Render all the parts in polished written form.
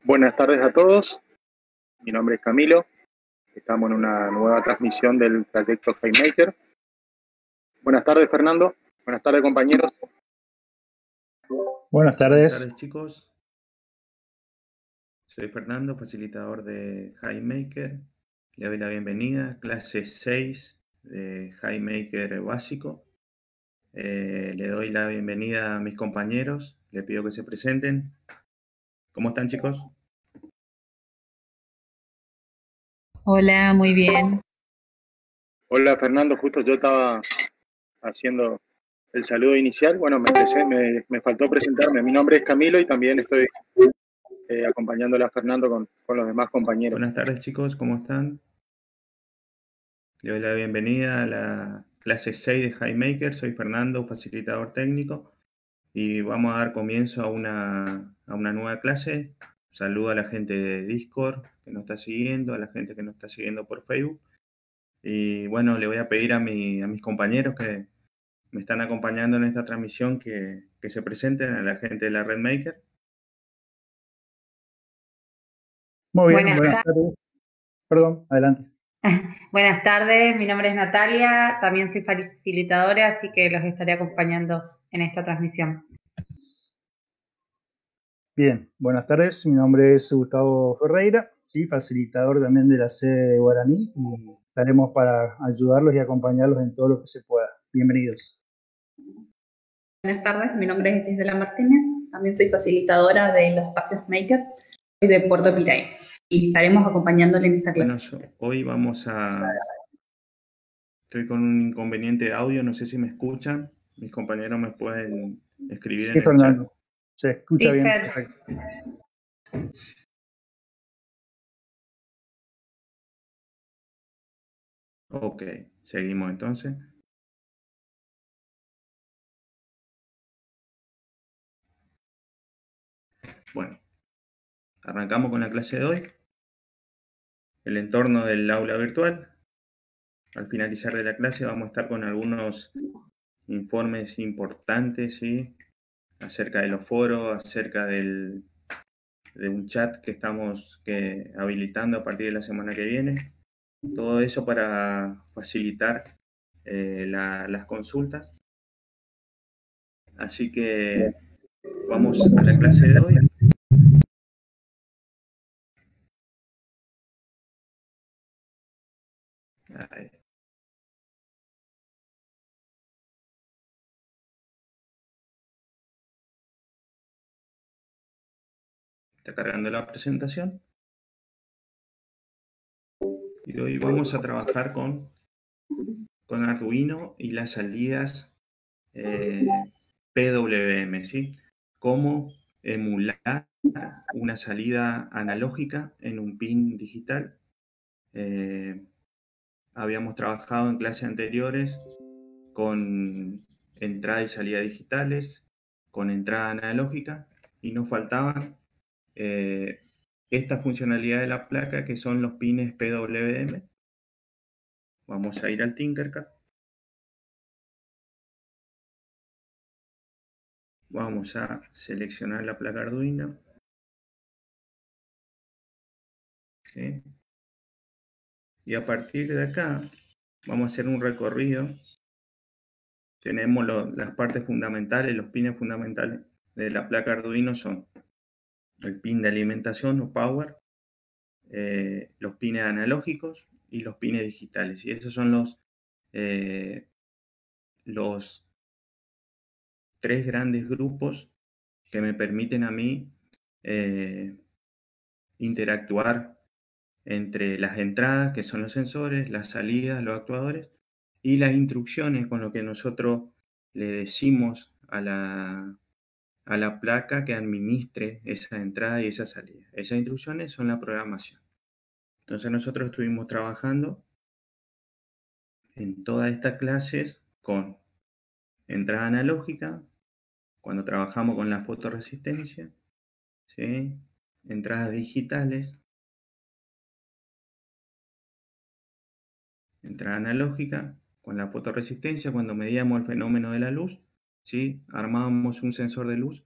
Buenas tardes a todos, mi nombre es Camilo, estamos en una nueva transmisión del proyecto FileMaker. Buenas tardes Fernando, buenas tardes compañeros. Buenas tardes. Buenas tardes chicos, soy Fernando, facilitador de FileMaker. Le doy la bienvenida a clase 6 de FileMaker básico. Le doy la bienvenida a mis compañeros, le pido que se presenten. ¿Cómo están chicos? Hola, muy bien. Hola Fernando, justo yo estaba haciendo el saludo inicial. Bueno, me faltó presentarme. Mi nombre es Camilo y también estoy acompañándole a Fernando con los demás compañeros. Buenas tardes chicos, ¿cómo están? Le doy la bienvenida a la clase 6 de FileMaker. Soy Fernando, facilitador técnico, y vamos a dar comienzo a una nueva clase. Saludo a la gente de Discord que nos está siguiendo, a la gente que nos está siguiendo por Facebook. Y bueno, le voy a pedir a mis compañeros que me están acompañando en esta transmisión que se presenten, a la gente de la RedMaker. Muy bien, buenas tardes. Perdón, adelante. Buenas tardes, mi nombre es Natalia, también soy facilitadora, así que los estaré acompañando en esta transmisión. Bien, buenas tardes, mi nombre es Gustavo Ferreira, ¿sí? Facilitador también de la sede de Guaraní, y estaremos para ayudarlos y acompañarlos en todo lo que se pueda. Bienvenidos. Buenas tardes, mi nombre es Gisela Martínez, también soy facilitadora de los espacios Maker, soy de Puerto Piray y estaremos acompañándole en esta clase. Bueno, hoy vamos a... Estoy con un inconveniente de audio, no sé si me escuchan. Mis compañeros me pueden escribir en el Fernando. chat. Se escucha bien. Perfecto. Ok, seguimos entonces. Bueno, arrancamos con la clase de hoy. El entorno del aula virtual. Al finalizar de la clase vamos a estar con algunos informes importantes, ¿sí? Acerca de los foros, acerca de un chat que estamos habilitando a partir de la semana que viene. Todo eso para facilitar las consultas. Así que vamos a la clase de hoy. Ahí. Está cargando la presentación. Y hoy vamos a trabajar con Arduino y las salidas PWM, ¿sí? Cómo emular una salida analógica en un pin digital. Habíamos trabajado en clases anteriores con entrada y salida digitales, con entrada analógica, y nos faltaban esta funcionalidad de la placa, que son los pines PWM. Vamos a ir al Tinkercad. Vamos a seleccionar la placa Arduino. ¿Sí? Y a partir de acá vamos a hacer un recorrido. Tenemos las partes fundamentales, los pines fundamentales de la placa Arduino son el pin de alimentación o power, los pines analógicos y los pines digitales. Y esos son los tres grandes grupos que me permiten a mí interactuar entre las entradas, que son los sensores, las salidas, los actuadores, y las instrucciones con lo que nosotros le decimos a la placa que administre esa entrada y esa salida. Esas instrucciones son la programación. Entonces nosotros estuvimos trabajando en todas estas clases con entrada analógica, cuando trabajamos con la fotoresistencia, ¿sí? Entradas digitales, entrada analógica, con la fotoresistencia, cuando medíamos el fenómeno de la luz, ¿sí? Armábamos un sensor de luz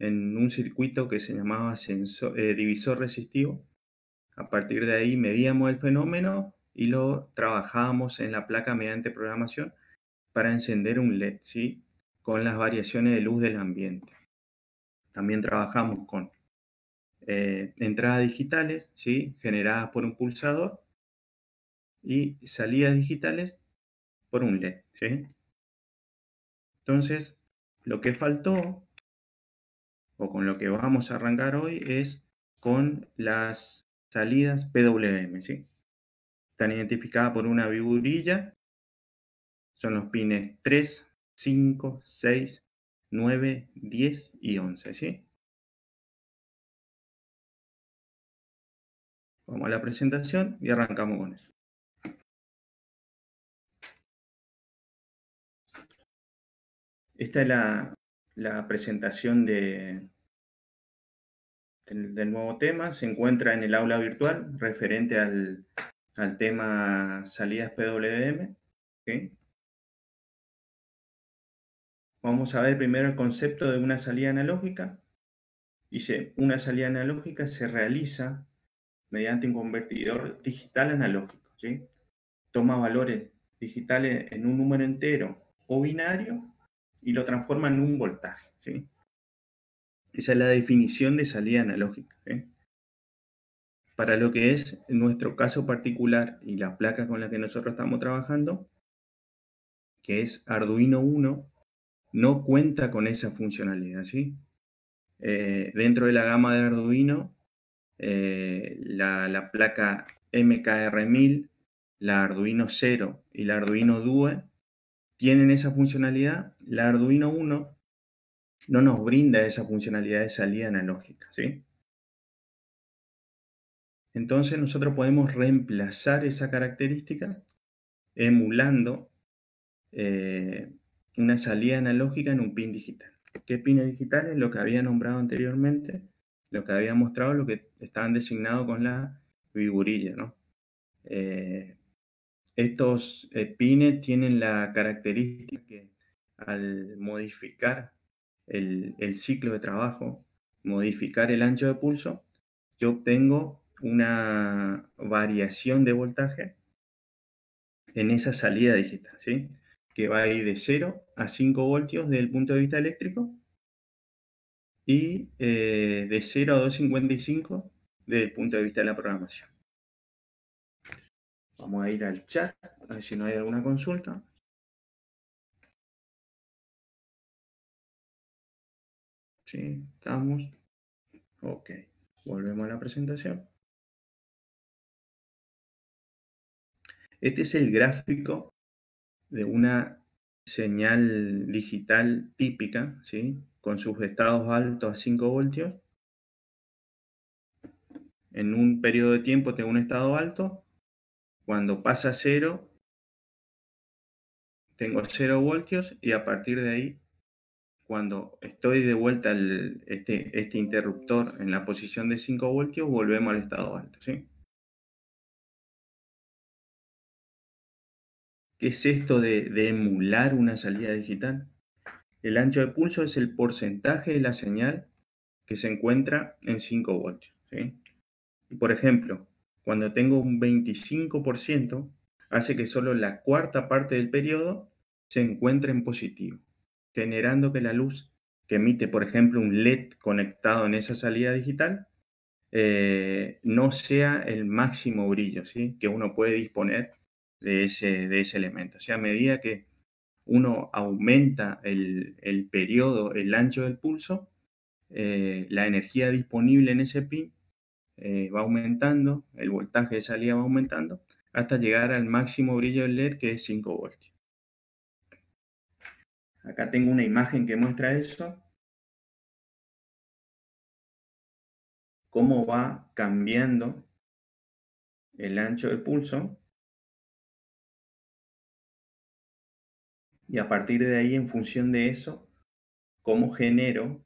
en un circuito que se llamaba divisor resistivo. A partir de ahí medíamos el fenómeno y lo trabajábamos en la placa mediante programación para encender un LED, ¿sí? Con las variaciones de luz del ambiente. También trabajamos con entradas digitales, ¿sí? Generadas por un pulsador, y salidas digitales por un LED, ¿sí? Entonces, lo que faltó, o con lo que vamos a arrancar hoy, es con las salidas PWM, ¿sí? Están identificadas por una figurilla. Son los pines 3, 5, 6, 9, 10 y 11, ¿sí? Vamos a la presentación y arrancamos con eso. Esta es la presentación del nuevo tema. Se encuentra en el aula virtual referente al tema salidas PWM, ¿sí? Vamos a ver primero el concepto de una salida analógica. Dice, una salida analógica se realiza mediante un convertidor digital analógico, ¿sí? Toma valores digitales en un número entero o binario y lo transforma en un voltaje, ¿sí? Esa es la definición de salida analógica, ¿sí? Para lo que es nuestro caso particular y la placa con la que nosotros estamos trabajando, que es Arduino Uno, no cuenta con esa funcionalidad, ¿sí? Dentro de la gama de Arduino, la placa MKR1000, la Arduino 0 y la Arduino Due tienen esa funcionalidad. La Arduino Uno no nos brinda esa funcionalidad de salida analógica, ¿sí? Entonces nosotros podemos reemplazar esa característica emulando una salida analógica en un pin digital. ¿Qué pines digitales? Lo que había nombrado anteriormente, lo que había mostrado, lo que estaban designados con la figurilla, ¿no? Estos pines tienen la característica que al modificar el ciclo de trabajo, modificar el ancho de pulso, yo obtengo una variación de voltaje en esa salida digital, ¿sí? Que va a ir de 0 a 5 voltios desde el punto de vista eléctrico y de 0 a 255 desde el punto de vista de la programación. Vamos a ir al chat, a ver si no hay alguna consulta. Sí, estamos. Ok, volvemos a la presentación. Este es el gráfico de una señal digital típica, ¿sí? Con sus estados altos a 5 voltios. En un periodo de tiempo tengo un estado alto. Cuando pasa a 0, tengo 0 voltios y a partir de ahí, cuando estoy de vuelta este interruptor en la posición de 5 voltios, volvemos al estado alto, ¿sí? ¿Qué es esto de emular una salida digital? El ancho de pulso es el porcentaje de la señal que se encuentra en 5 voltios, ¿sí? Y por ejemplo, cuando tengo un 25%, hace que solo la cuarta parte del periodo se encuentre en positivo, generando que la luz que emite, por ejemplo, un LED conectado en esa salida digital, no sea el máximo brillo, ¿sí? Que uno puede disponer de ese elemento. O sea, a medida que uno aumenta el periodo, el ancho del pulso, la energía disponible en ese pin va aumentando, el voltaje de salida va aumentando, hasta llegar al máximo brillo del LED, que es 5 voltios. Acá tengo una imagen que muestra eso, cómo va cambiando el ancho del pulso, y a partir de ahí, en función de eso, cómo genero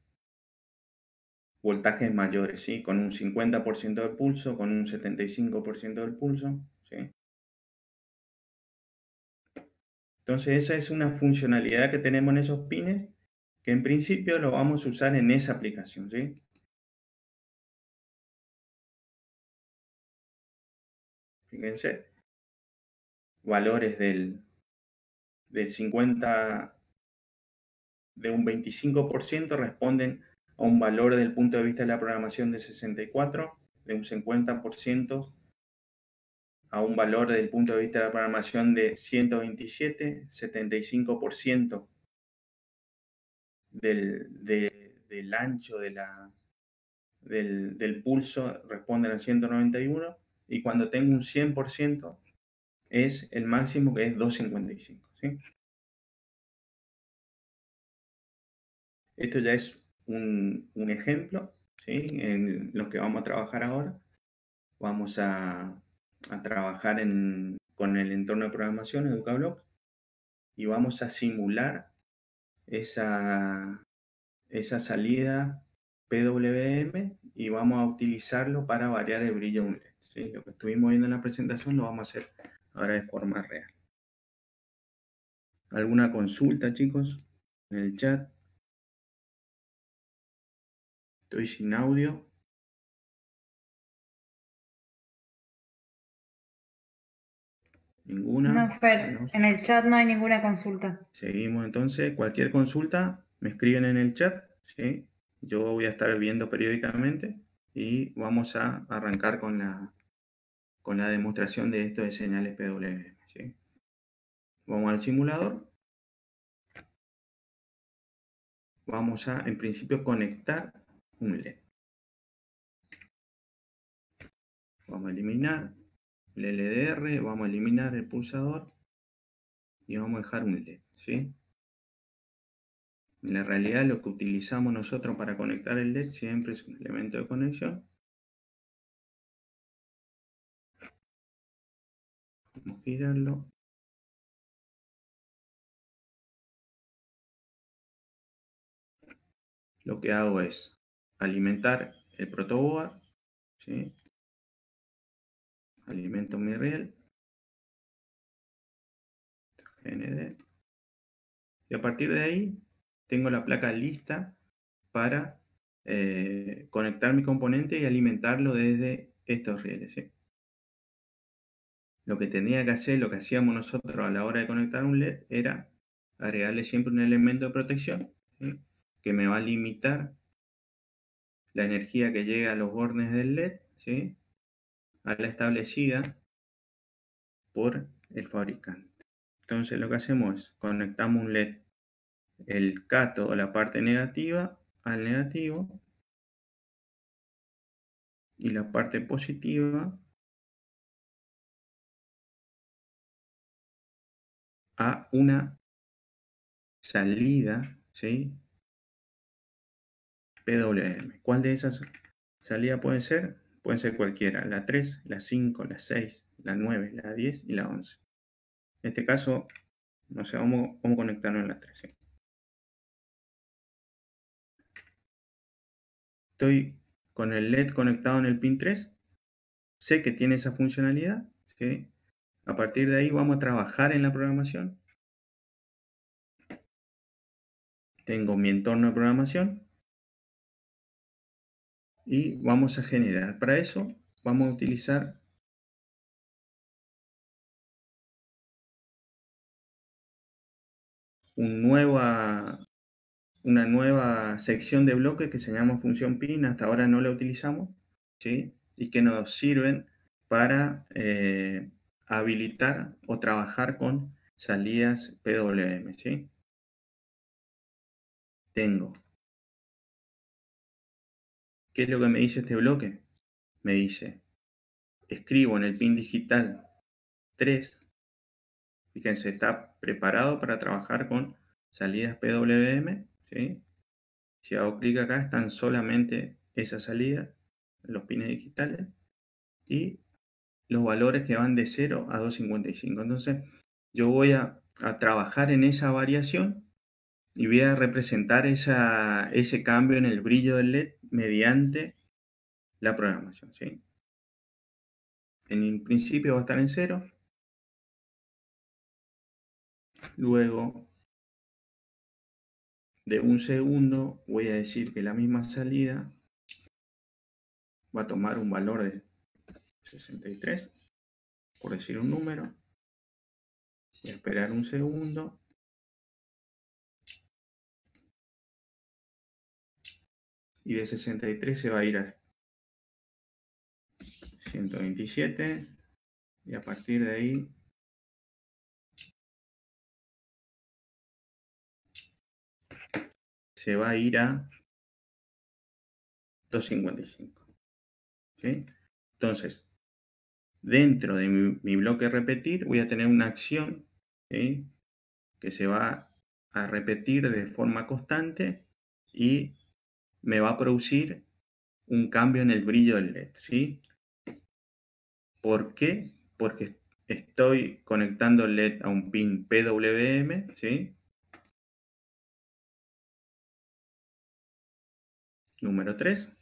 voltajes mayores, ¿sí? Con un 50% del pulso, con un 75% del pulso, ¿sí? Entonces esa es una funcionalidad que tenemos en esos pines que en principio lo vamos a usar en esa aplicación, ¿sí? Fíjense, valores del 50, de un 25% responden a un valor desde el punto de vista de la programación de 64, de un 50% a un valor desde el punto de vista de la programación de 127, 75% del ancho del pulso responden a 191, y cuando tengo un 100% es el máximo, que es 255, ¿sí? Esto ya es un ejemplo, ¿sí? En lo que vamos a trabajar ahora. Vamos a trabajar con el entorno de programación EducaBlox y vamos a simular esa salida PWM y vamos a utilizarlo para variar el brillo de un LED, ¿sí? Lo que estuvimos viendo en la presentación lo vamos a hacer ahora de forma real. ¿Alguna consulta, chicos? En el chat. Estoy sin audio. ¿Ninguna? No, Fer, Bueno, en el chat no hay ninguna consulta. seguimos entonces. Cualquier consulta me escriben en el chat, ¿sí? Yo voy a estar viendo periódicamente y vamos a arrancar con la demostración de esto de señales PWM, ¿sí? Vamos al simulador. Vamos a, en principio, conectar un LED. Vamos a eliminar el LDR, vamos a eliminar el pulsador y vamos a dejar un LED, ¿sí? En la realidad, lo que utilizamos nosotros para conectar el LED siempre es un elemento de conexión. Vamos a girarlo. Lo que hago es alimentar el protoboard, ¿sí? Alimento mi riel, GND, y a partir de ahí tengo la placa lista para conectar mi componente y alimentarlo desde estos rieles, ¿sí? Lo que tenía que hacer, lo que hacíamos nosotros a la hora de conectar un LED, era agregarle siempre un elemento de protección, ¿sí? Que me va a limitar la energía que llega a los bordes del LED, ¿sí? A la establecida por el fabricante. Entonces lo que hacemos es conectamos un LED, el cátodo, la parte negativa, al negativo, y la parte positiva a una salida, ¿sí? PWM. ¿Cuál de esas salidas puede ser? Pueden ser cualquiera, la 3, la 5, la 6, la 9, la 10 y la 11. En este caso, no sé, vamos a conectarnos en la 3, ¿sí? Estoy con el LED conectado en el pin 3, sé que tiene esa funcionalidad, ¿sí? A partir de ahí vamos a trabajar en la programación. Tengo mi entorno de programación y vamos a generar. Para eso vamos a utilizar una nueva sección de bloques que se llama función pin. Hasta ahora no la utilizamos, ¿sí? Y que nos sirven para habilitar o trabajar con salidas PWM, ¿sí? Tengo. ¿Qué es lo que me dice este bloque? Me dice, escribo en el pin digital 3, fíjense, está preparado para trabajar con salidas PWM, ¿sí? Si hago clic acá, están solamente esas salidas, los pines digitales, y los valores que van de 0 a 255. Entonces, yo voy a trabajar en esa variación y voy a representar ese cambio en el brillo del LED mediante la programación, ¿sí? En principio va a estar en 0. Luego de 1 segundo, voy a decir que la misma salida va a tomar un valor de 63, por decir un número. Voy a esperar 1 segundo. Y de 63 se va a ir a 127. Y a partir de ahí se va a ir a 255. ¿Sí? Entonces, dentro de mi bloque repetir, voy a tener una acción, ¿sí?, que se va a repetir de forma constante y me va a producir un cambio en el brillo del LED. ¿Sí? ¿Por qué? Porque estoy conectando el LED a un pin PWM, ¿sí?, número 3.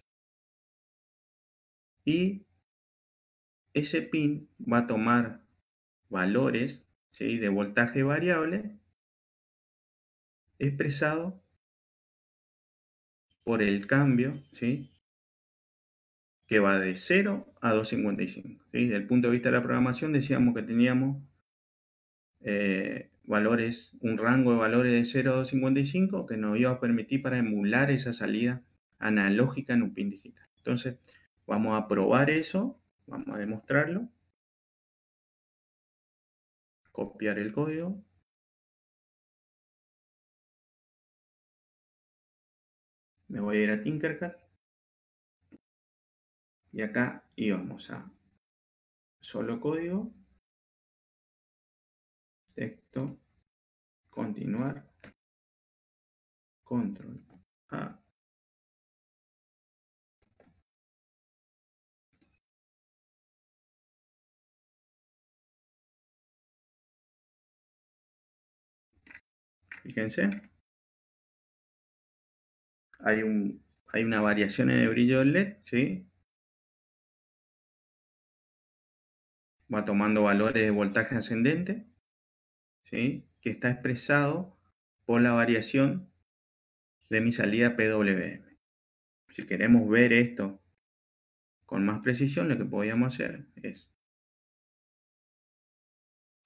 Y ese pin va a tomar valores, ¿sí?, de voltaje variable expresado por el cambio, ¿sí?, que va de 0 a 255. ¿Sí? Desde el punto de vista de la programación decíamos que teníamos valores, un rango de valores de 0 a 255 que nos iba a permitir para emular esa salida analógica en un pin digital. Entonces, vamos a probar eso, vamos a demostrarlo. Copiar el código. Me voy a ir a Tinkercad. Y acá íbamos a solo código, texto, continuar, control A. Fíjense, hay una variación en el brillo del LED, ¿sí? Va tomando valores de voltaje ascendente, ¿sí?, que está expresado por la variación de mi salida PWM. Si queremos ver esto con más precisión, lo que podríamos hacer es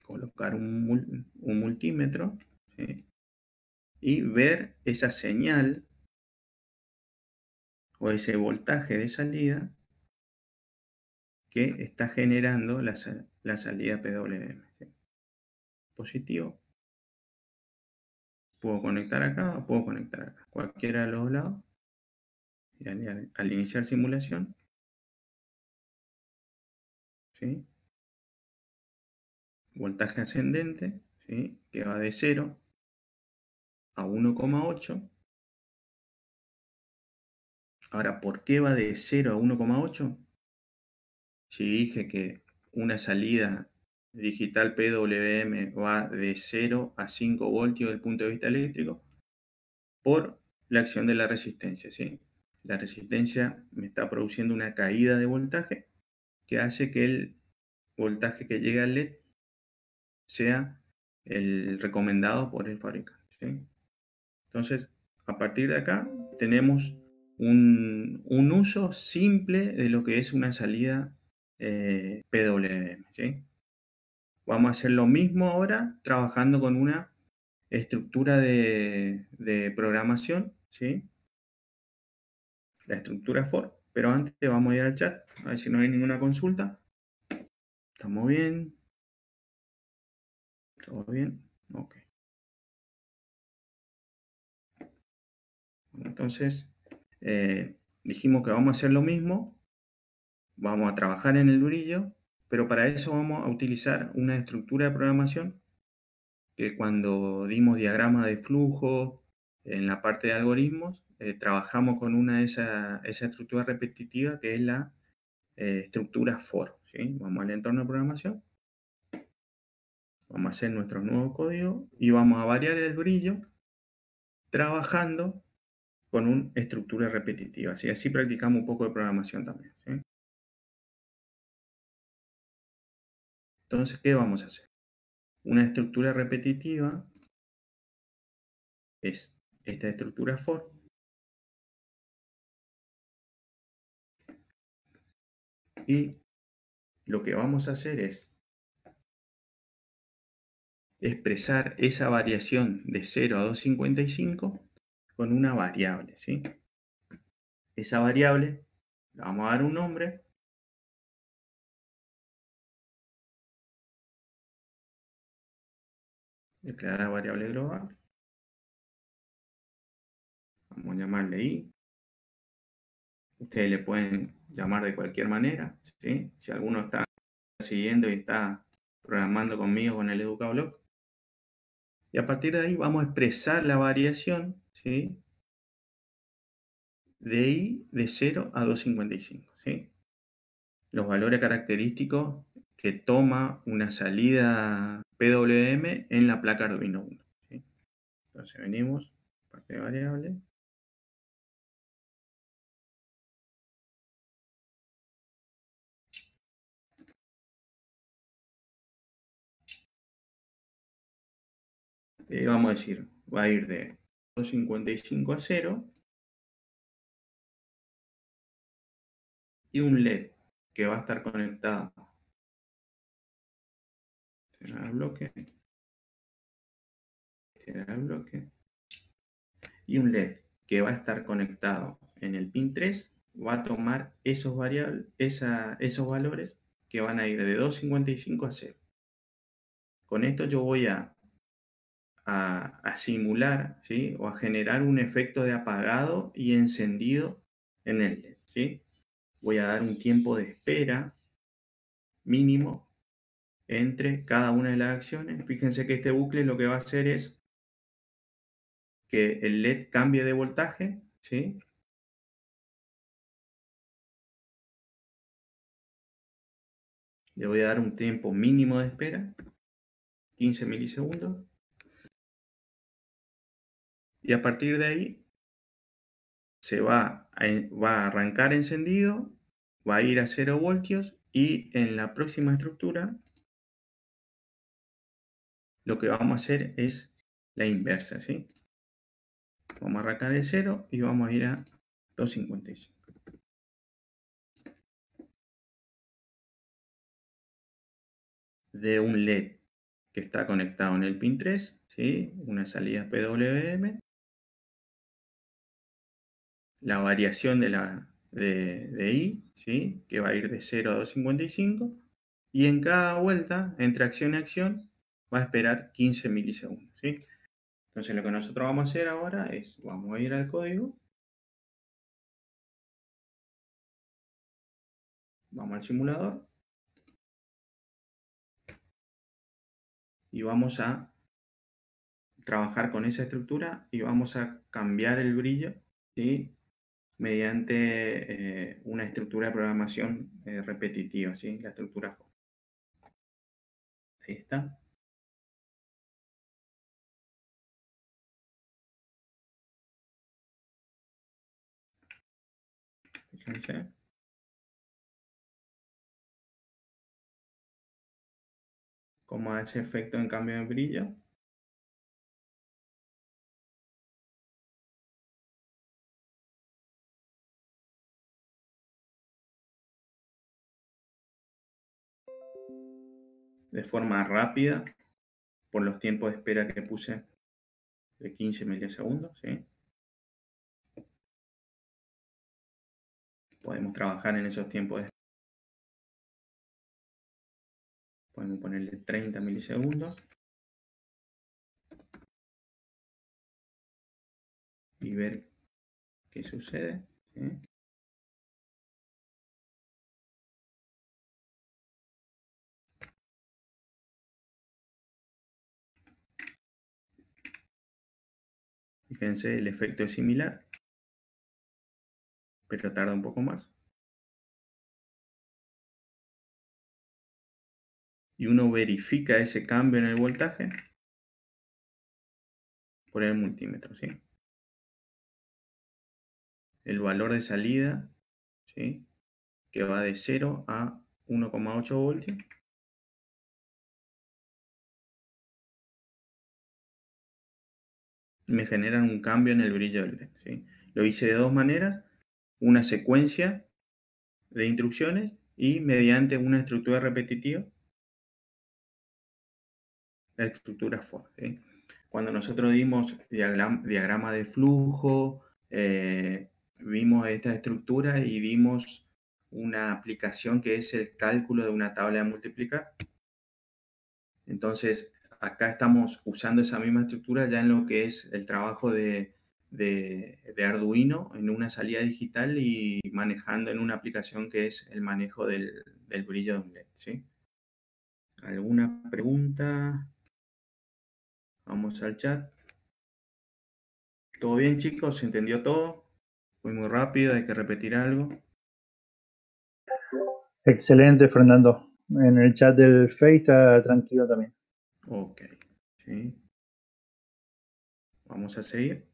colocar un multímetro, ¿sí?, y ver esa señal o ese voltaje de salida que está generando la salida PWM. ¿Sí? Positivo. Puedo conectar acá o puedo conectar acá. Cualquiera de los lados. Y al iniciar simulación, ¿sí?, voltaje ascendente, ¿sí?, que va de 0 a 1,8. Ahora, ¿por qué va de 0 a 1,8? Si dije que una salida digital PWM va de 0 a 5 voltios desde el punto de vista eléctrico, por la acción de la resistencia, ¿sí? La resistencia me está produciendo una caída de voltaje que hace que el voltaje que llegue al LED sea el recomendado por el fabricante, ¿sí? Entonces, a partir de acá tenemos un uso simple de lo que es una salida PWM, ¿sí? Vamos a hacer lo mismo ahora trabajando con una estructura de programación, ¿sí?, la estructura for, pero antes vamos a ir al chat, a ver si no hay ninguna consulta. ¿Estamos bien? ¿Todo bien? Ok. Entonces, dijimos que vamos a hacer lo mismo, vamos a trabajar en el brillo, pero para eso vamos a utilizar una estructura de programación que cuando dimos diagramas de flujo en la parte de algoritmos, trabajamos con una de esa estructura repetitiva que es la estructura for, ¿sí? Vamos al entorno de programación, vamos a hacer nuestro nuevo código y vamos a variar el brillo trabajando con una estructura repetitiva. Así practicamos un poco de programación también, ¿sí? Entonces, ¿qué vamos a hacer? Una estructura repetitiva es esta estructura for. Y lo que vamos a hacer es expresar esa variación de 0 a 255 con una variable, ¿sí? Esa variable le vamos a dar un nombre. Declarar variable global. Vamos a llamarle i. Ustedes le pueden llamar de cualquier manera, ¿sí? Si alguno está siguiendo y está programando conmigo con el EducaBlock. Y a partir de ahí vamos a expresar la variación, ¿sí? De i de 0 a 255, ¿sí? Los valores característicos que toma una salida PWM en la placa Arduino 1, ¿sí? Entonces venimos, parte de variable. Vamos a decir, va a ir de 255 a 0 y un LED que va a estar conectado al bloque, y un LED que va a estar conectado en el pin 3 va a tomar esos valores que van a ir de 255 a 0. Con esto yo voy a simular, ¿sí? O a generar un efecto de apagado y encendido en el LED, ¿sí? Voy a dar un tiempo de espera mínimo entre cada una de las acciones. Fíjense que este bucle lo que va a hacer es que el LED cambie de voltaje, ¿sí? Le voy a dar un tiempo mínimo de espera, 15 milisegundos. Y a partir de ahí se va a arrancar encendido, va a ir a 0 voltios y en la próxima estructura lo que vamos a hacer es la inversa, ¿sí? Vamos a arrancar el 0 y vamos a ir a 255. De un LED que está conectado en el pin 3, ¿sí? Una salida PWM. La variación de I, ¿sí? Que va a ir de 0 a 255. Y en cada vuelta, entre acción y acción, va a esperar 15 milisegundos, ¿sí? Entonces lo que nosotros vamos a hacer ahora es, vamos a ir al código. Vamos al simulador. Y vamos a trabajar con esa estructura y vamos a cambiar el brillo, ¿sí? Mediante una estructura de programación repetitiva, ¿sí? La estructura for. Ahí está. Fíjense. Cómo hace efecto en cambio de brillo. De forma rápida, por los tiempos de espera que puse de 15 milisegundos, ¿sí? Podemos trabajar en esos tiempos de espera. Podemos ponerle 30 milisegundos. Y ver qué sucede, ¿sí? Fíjense, el efecto es similar, pero tarda un poco más. Y uno verifica ese cambio en el voltaje por el multímetro, ¿sí? El valor de salida, ¿sí? Que va de 0 a 1,8 voltios. me generan un cambio en el brillo del LED, ¿sí? Lo hice de dos maneras, una secuencia de instrucciones y mediante una estructura repetitiva, la estructura for, ¿sí? Cuando nosotros dimos diagrama de flujo, vimos esta estructura y vimos una aplicación que es el cálculo de una tabla de multiplicar. Entonces, acá estamos usando esa misma estructura ya en lo que es el trabajo de Arduino en una salida digital y manejando en una aplicación que es el manejo del brillo de un LED, ¿sí? ¿Alguna pregunta? Vamos al chat. ¿Todo bien, chicos? ¿Se entendió todo? Fue muy rápido, hay que repetir algo. Excelente, Fernando. En el chat del Face está tranquilo también. Ok, ¿sí? Vamos a seguir.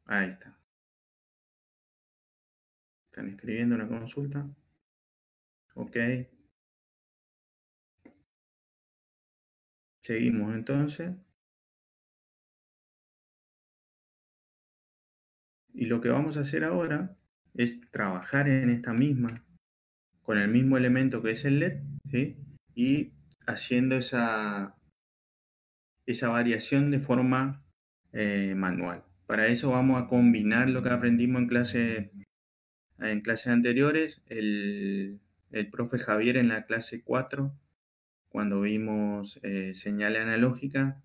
Ahí está. ¿Están escribiendo una consulta? Ok. Seguimos entonces. Y lo que vamos a hacer ahora es trabajar en esta misma, con el mismo elemento que es el LED, ¿sí? Y haciendo esa variación de forma manual. Para eso vamos a combinar lo que aprendimos en clases anteriores. El profe Javier en la clase 4, cuando vimos señal analógica,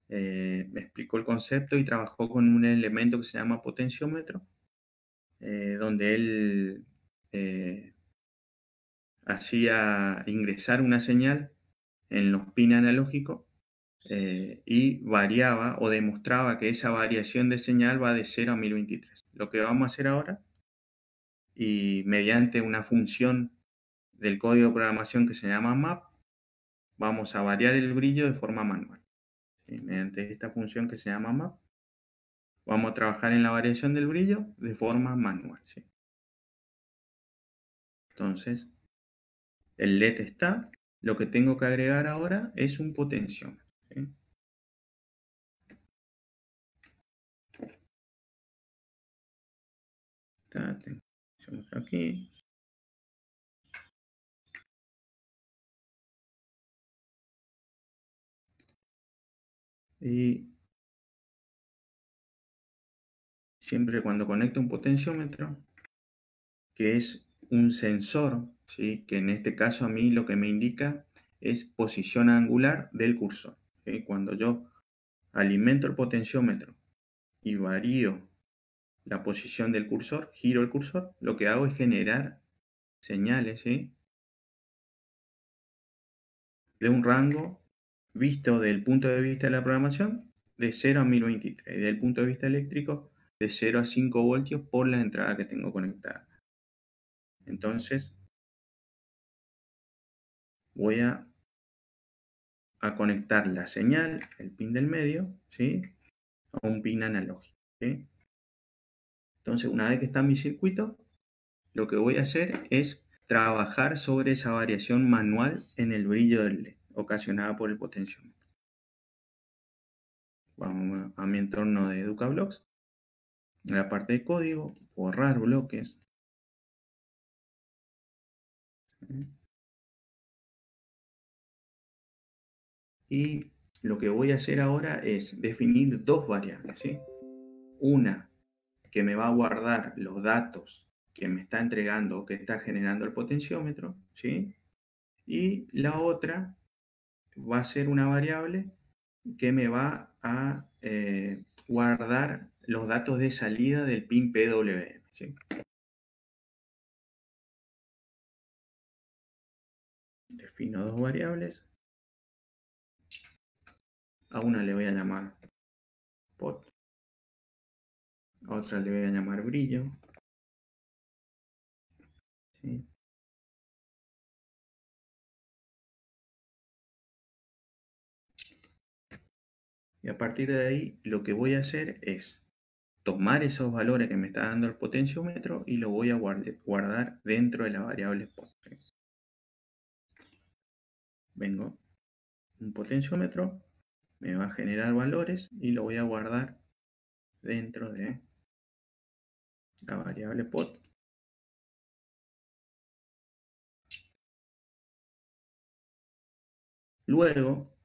me explicó el concepto y trabajó con un elemento que se llama potenciómetro, donde él hacía ingresar una señal en los pines analógicos y variaba o demostraba que esa variación de señal va de 0 a 1023. Lo que vamos a hacer ahora, y mediante una función del código de programación que se llama map, vamos a variar el brillo de forma manual. ¿Sí? Mediante esta función que se llama map, vamos a trabajar en la variación del brillo de forma manual. ¿Sí? Entonces, el LED está. Lo que tengo que agregar ahora es un potenciómetro. ¿Sí? Tenemos aquí. Y siempre cuando conecto un potenciómetro, que es un sensor, ¿sí? Que en este caso a mí lo que me indica es posición angular del cursor. ¿Sí? Cuando yo alimento el potenciómetro y varío la posición del cursor, giro el cursor, lo que hago es generar señales, ¿sí? De un rango visto desde el punto de vista de la programación de 0 a 1023, y desde el punto de vista eléctrico de 0 a 5 voltios por la entrada que tengo conectada. Entonces voy a conectar la señal, el pin del medio, ¿sí? A un pin analógico, ¿sí? Entonces, una vez que está mi circuito, lo que voy a hacer es trabajar sobre esa variación manual en el brillo del LED, ocasionada por el potenciómetro. Vamos a mi entorno de EducaBlocks. En la parte de código, borrar bloques. ¿Sí? Y lo que voy a hacer ahora es definir dos variables, ¿sí? Una que me va a guardar los datos que me está entregando o que está generando el potenciómetro, ¿sí? Y la otra va a ser una variable que me va a guardar los datos de salida del pin PWM, ¿sí? Defino dos variables. A una le voy a llamar pot, a otra le voy a llamar brillo, ¿sí? Y a partir de ahí lo que voy a hacer es tomar esos valores que me está dando el potenciómetro y lo voy a guardar dentro de la variable pot. ¿Sí? Vengo un potenciómetro, me va a generar valores y lo voy a guardar dentro de la variable pod. Luego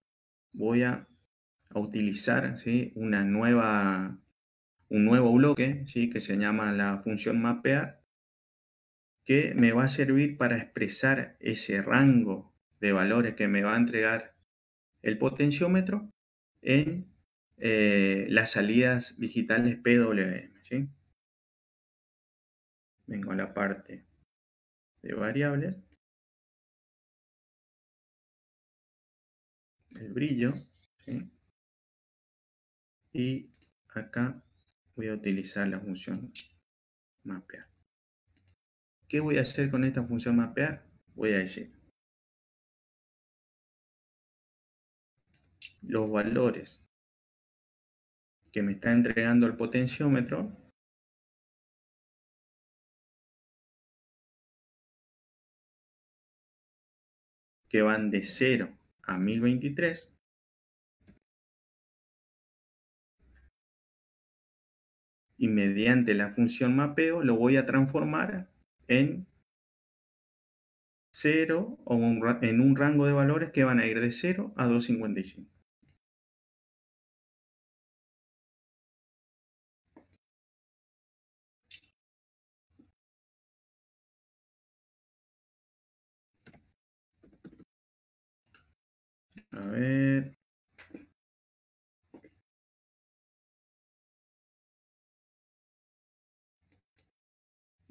voy a utilizar, ¿sí?, un nuevo bloque, ¿sí?, que se llama la función mapear, que me va a servir para expresar ese rango de valores que me va a entregar el potenciómetro en las salidas digitales PWM, ¿sí? Vengo a la parte de variables, el brillo, ¿sí?, y acá voy a utilizar la función mapear. ¿Qué voy a hacer con esta función mapear? Voy a decir los valores que me está entregando el potenciómetro que van de 0 a 1023, y mediante la función mapeo lo voy a transformar en 0 o en un rango de valores que van a ir de 0 a 255. A ver.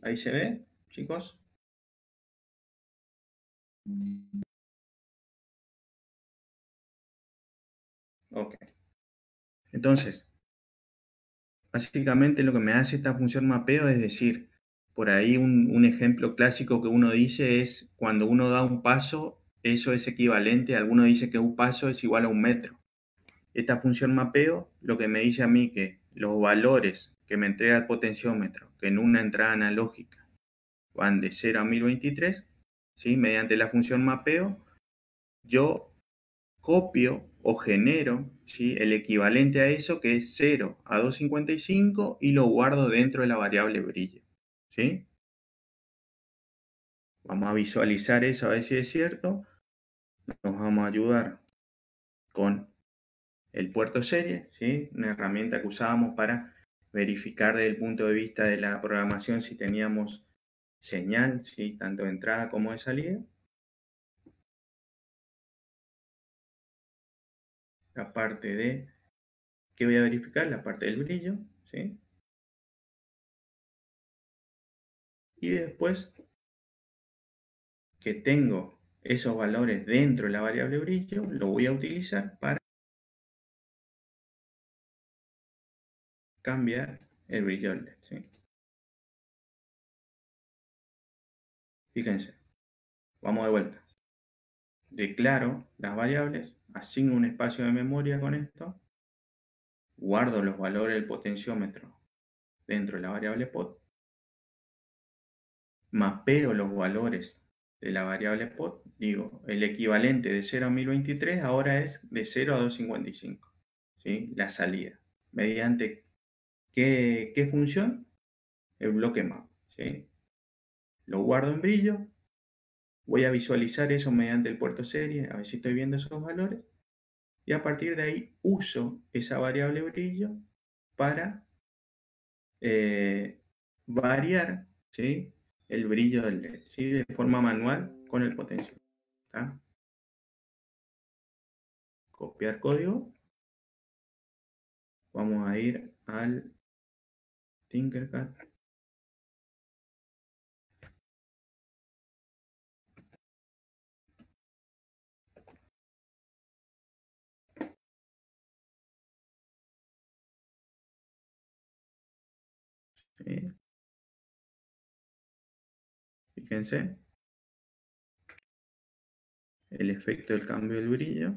Ahí se ve, chicos. Ok. Entonces, básicamente lo que me hace esta función mapeo es decir, por ahí un ejemplo clásico que uno dice es cuando uno da un paso, eso es equivalente, alguno dice que un paso es igual a un metro. Esta función mapeo lo que me dice a mí que los valores que me entrega el potenciómetro, que en una entrada analógica van de 0 a 1023, ¿sí?, mediante la función mapeo, yo copio o genero, ¿sí?, el equivalente a eso, que es 0 a 255, y lo guardo dentro de la variable brillo, ¿sí? Vamos a visualizar eso, a ver si es cierto. Nos vamos a ayudar con el puerto serie, ¿sí?, una herramienta que usábamos para verificar desde el punto de vista de la programación si teníamos señal, ¿sí?, tanto de entrada como de salida. La parte de, ¿qué voy a verificar? La parte del brillo, ¿sí? Y después que tengo esos valores dentro de la variable brillo, lo voy a utilizar para cambiar el brillo del LED, ¿sí? Fíjense, vamos de vuelta. Declaro las variables, asigno un espacio de memoria con esto, guardo los valores del potenciómetro dentro de la variable pod, mapeo los valores de la variable pod, digo, el equivalente de 0 a 1023 ahora es de 0 a 255, ¿sí?, la salida. ¿Mediante qué función? El bloque map, ¿sí? Lo guardo en brillo, voy a visualizar eso mediante el puerto serie, a ver si estoy viendo esos valores, y a partir de ahí uso esa variable brillo para variar, ¿sí?, el brillo del LED, ¿sí?, de forma manual con el potenciómetro. ¿Está? Copiar código. Vamos a ir al Tinkercad. ¿Sí? Fíjense el efecto del cambio del brillo.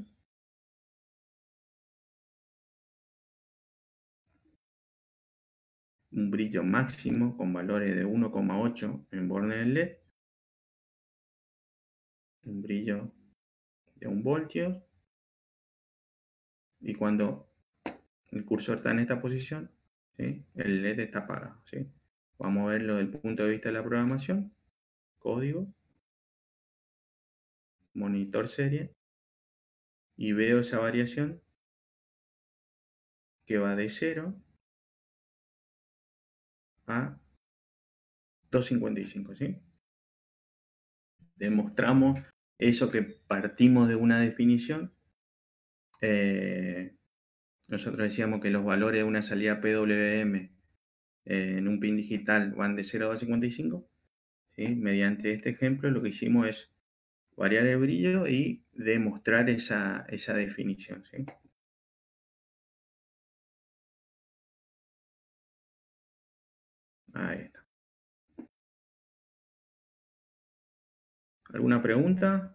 Un brillo máximo con valores de 1,8 en borne del LED. Un brillo de 1 voltio. Y cuando el cursor está en esta posición, ¿sí? El LED está apagado, ¿sí? Vamos a verlo desde el punto de vista de la programación. Código. Monitor serie. Y veo esa variación que va de 0 a 255, ¿sí? Demostramos eso que partimos de una definición. Nosotros decíamos que los valores de una salida PWM en un pin digital van de 0 a 255. ¿Sí? Mediante este ejemplo lo que hicimos es variar el brillo y demostrar esa definición, ¿sí? Ahí está. ¿Alguna pregunta?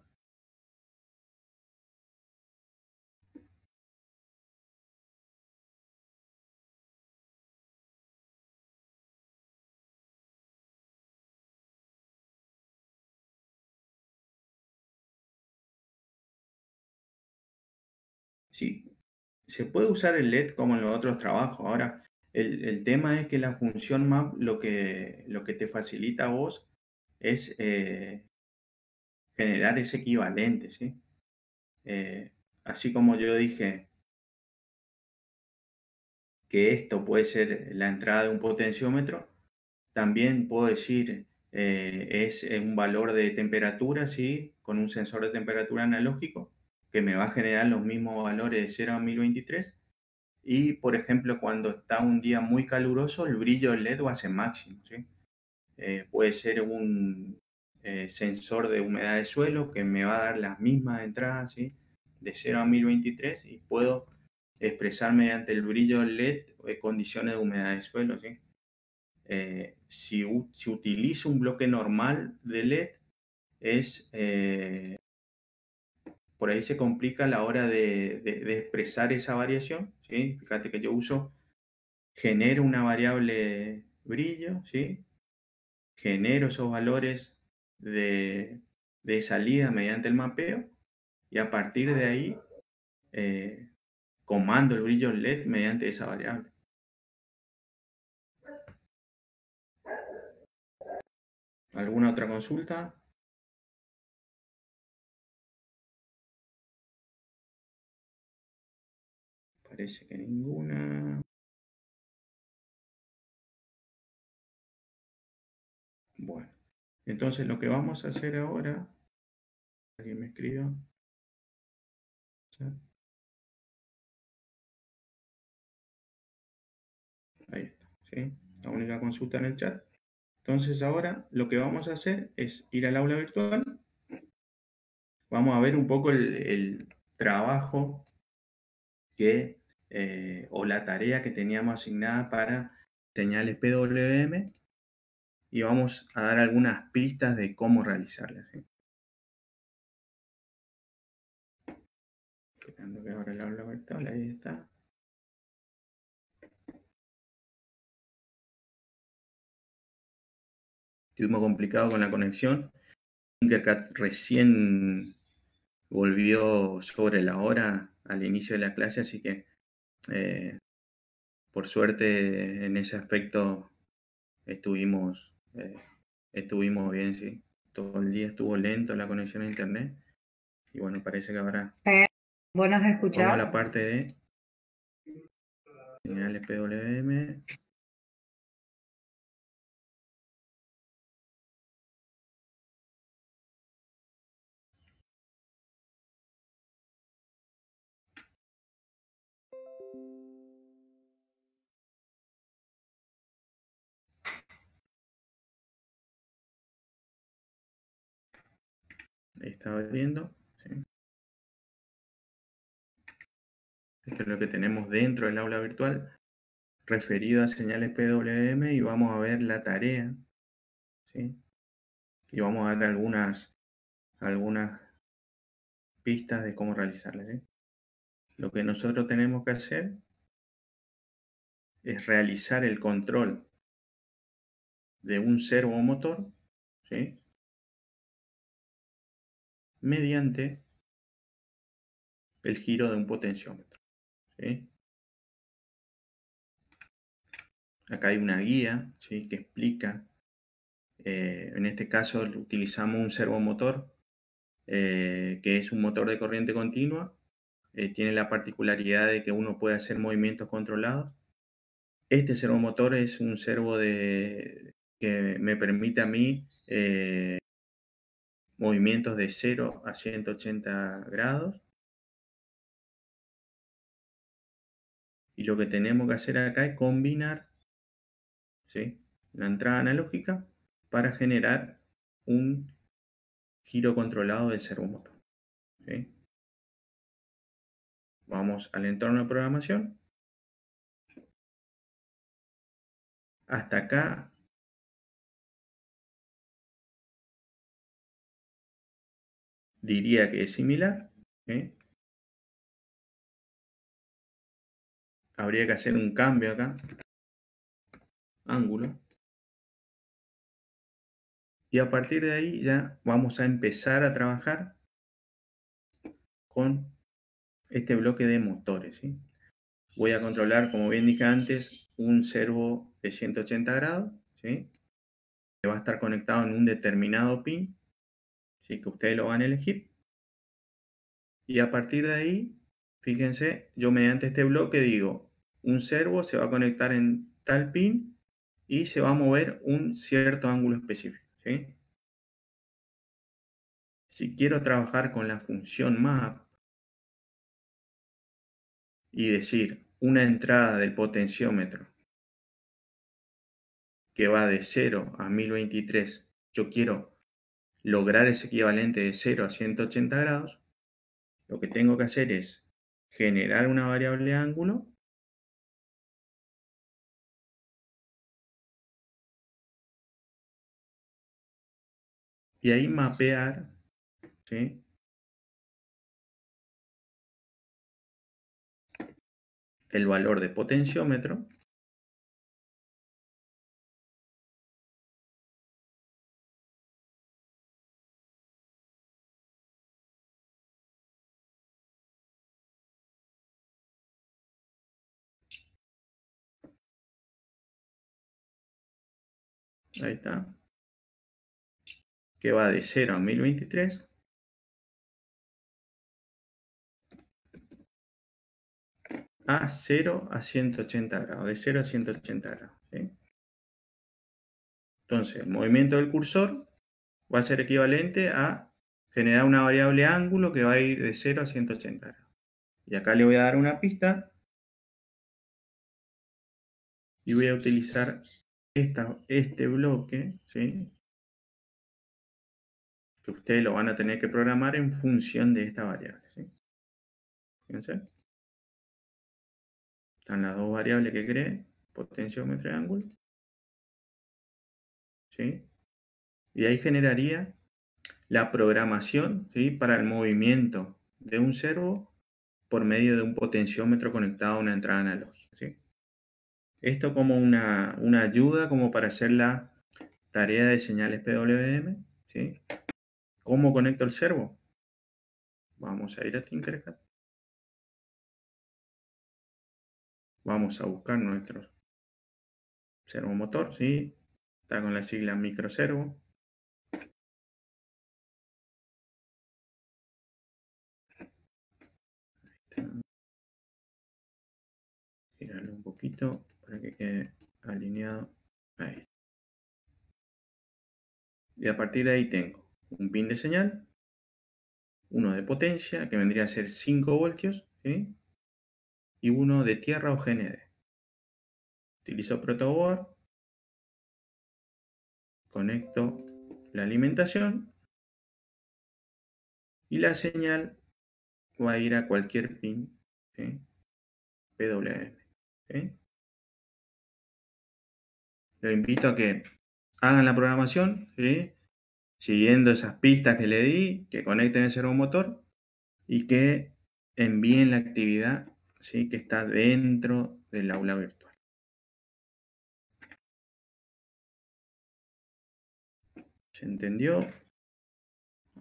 Sí, se puede usar el LED como en los otros trabajos. Ahora, el tema es que la función map lo que te facilita a vos es generar ese equivalente, ¿sí? Así como yo dije que esto puede ser la entrada de un potenciómetro, también puedo decir es un valor de temperatura, ¿sí? Con un sensor de temperatura analógico que me va a generar los mismos valores de 0 a 1023. Y, por ejemplo, cuando está un día muy caluroso, el brillo del LED va a ser máximo, ¿sí? Puede ser un sensor de humedad de suelo que me va a dar las mismas entradas, ¿sí? De 0 a 1023 y puedo expresar mediante el brillo del LED condiciones de humedad de suelo, ¿sí? Si utilizo un bloque normal de LED, por ahí se complica a la hora de expresar esa variación, ¿sí? Fíjate que yo genero una variable brillo, ¿sí? Genero esos valores de salida mediante el mapeo y a partir de ahí comando el brillo LED mediante esa variable. ¿Alguna otra consulta? Parece que ninguna. Bueno, entonces lo que vamos a hacer ahora, alguien me escribió. Ahí está, ¿sí? La única consulta en el chat. Entonces ahora lo que vamos a hacer es ir al aula virtual. Vamos a ver un poco el trabajo o la tarea que teníamos asignada para señales PWM y vamos a dar algunas pistas de cómo realizarlas, ¿sí? Esperando que abra el aula virtual, ahí está. Estuvimos complicados con la conexión. Tinkercad recién volvió sobre la hora al inicio de la clase, así que por suerte en ese aspecto estuvimos bien, sí. Todo el día estuvo lento la conexión a internet y bueno, parece que ahora ¿Vos nos vamos escuchás? a la parte de señales PWM. Ahí está abriendo, ¿sí? Esto es lo que tenemos dentro del aula virtual referido a señales PWM y vamos a ver la tarea, ¿sí? Y vamos a dar algunas pistas de cómo realizarla, ¿sí? Lo que nosotros tenemos que hacer es realizar el control de un servomotor, ¿sí? Mediante el giro de un potenciómetro, ¿sí? Acá hay una guía, ¿sí?, que explica. En este caso utilizamos un servomotor, que es un motor de corriente continua. Tiene la particularidad de que uno puede hacer movimientos controlados. Este servomotor es un servo que me permite a mí movimientos de 0 a 180 grados. Y lo que tenemos que hacer acá es combinar, ¿sí?, la entrada analógica para generar un giro controlado del servomotor, ¿sí? Vamos al entorno de programación. Hasta acá diría que es similar, ¿sí? Habría que hacer un cambio acá, ángulo. Y a partir de ahí ya vamos a empezar a trabajar con este bloque de motores, ¿sí? Voy a controlar, como bien dije antes, un servo de 180 grados, ¿sí?, que va a estar conectado en un determinado pin, ¿sí?, que ustedes lo van a elegir. Y a partir de ahí, fíjense, yo mediante este bloque digo, un servo se va a conectar en tal pin y se va a mover un cierto ángulo específico, ¿sí? Si quiero trabajar con la función map y decir una entrada del potenciómetro que va de 0 a 1023, yo quiero lograr ese equivalente de 0 a 180 grados, lo que tengo que hacer es generar una variable ángulo y ahí mapear, ¿sí?, el valor de potenciómetro ahí está, que va de 0 a 1023, a 0 a 180 grados, de 0 a 180 grados, ¿sí? Entonces, el movimiento del cursor va a ser equivalente a generar una variable ángulo que va a ir de 0 a 180 grados. Y acá le voy a dar una pista y voy a utilizar este bloque, ¿sí?, que ustedes lo van a tener que programar en función de esta variable, ¿sí? Fíjense. Están las dos variables que creé, potenciómetro y ángulo, ¿sí? Y ahí generaría la programación, ¿sí?, para el movimiento de un servo por medio de un potenciómetro conectado a una entrada analógica, ¿sí? Esto como una ayuda como para hacer la tarea de señales PWM, ¿sí? ¿Cómo conecto el servo? Vamos a ir a Tinkercad. Vamos a buscar nuestro servomotor, ¿sí? Está con la sigla microservo. Girarlo un poquito para que quede alineado. Ahí. Y a partir de ahí tengo un pin de señal, uno de potencia, que vendría a ser 5 voltios, ¿sí?, y uno de tierra o GND. Utilizo protoboard, conecto la alimentación y la señal va a ir a cualquier pin, ¿sí?, PWM, ¿sí? Los invito a que hagan la programación, ¿sí?, siguiendo esas pistas que le di, que conecten el servomotor y que envíen la actividad, ¿sí?, que está dentro del aula virtual. ¿Se entendió?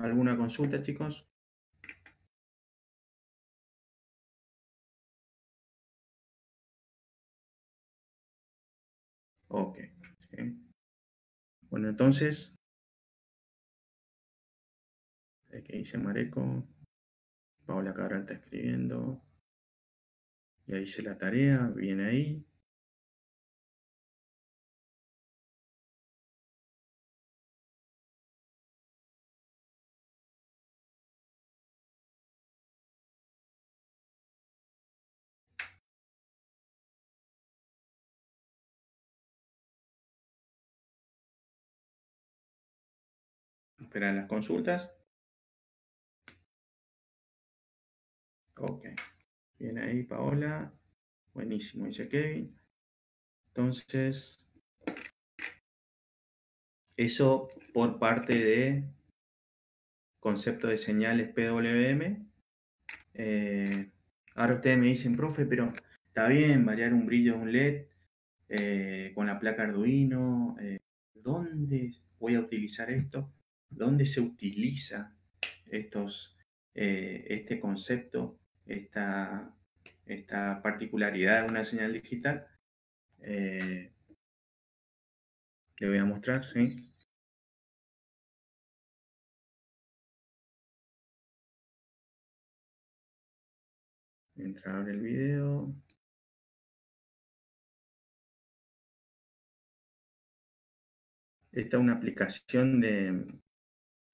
¿Alguna consulta, chicos? Ok. ¿Sí? Bueno, entonces, ¿qué dice Mareco? Paola Cabral está escribiendo. Ya hice la tarea, viene ahí. Esperan las consultas. Ok. Viene ahí Paola. Buenísimo, dice Kevin. Entonces, eso por parte de concepto de señales PWM. Ahora ustedes me dicen, profe, pero está bien variar un brillo de un LED con la placa Arduino. ¿Dónde voy a utilizar esto? ¿Dónde se utiliza este concepto, esta particularidad de una señal digital? Le voy a mostrar, ¿sí? Mientras abre el video. Esta es una aplicación de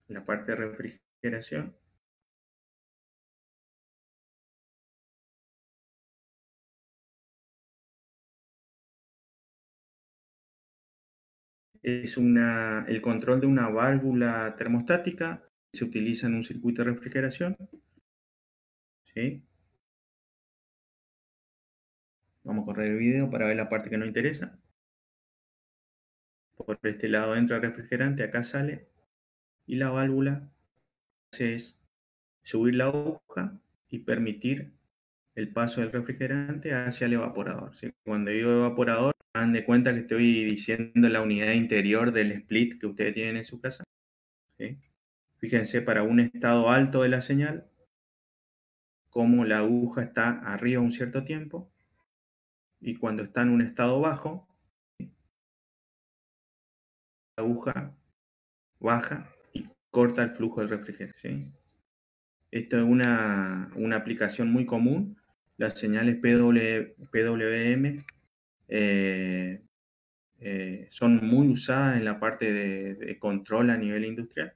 la parte de refrigeración. Es el control de una válvula termostática que se utiliza en un circuito de refrigeración. ¿Sí? Vamos a correr el video para ver la parte que nos interesa. Por este lado entra el refrigerante, acá sale, y la válvula es subir la aguja y permitir el paso del refrigerante hacia el evaporador. ¿Sí? Cuando digo evaporador, hagan de cuenta que estoy diciendo la unidad interior del split que ustedes tienen en su casa. ¿Sí? Fíjense, para un estado alto de la señal, como la aguja está arriba un cierto tiempo, y cuando está en un estado bajo, la aguja baja y corta el flujo del refrigerante. ¿Sí? Esto es una aplicación muy común. Las señales PWM son muy usadas en la parte de control a nivel industrial.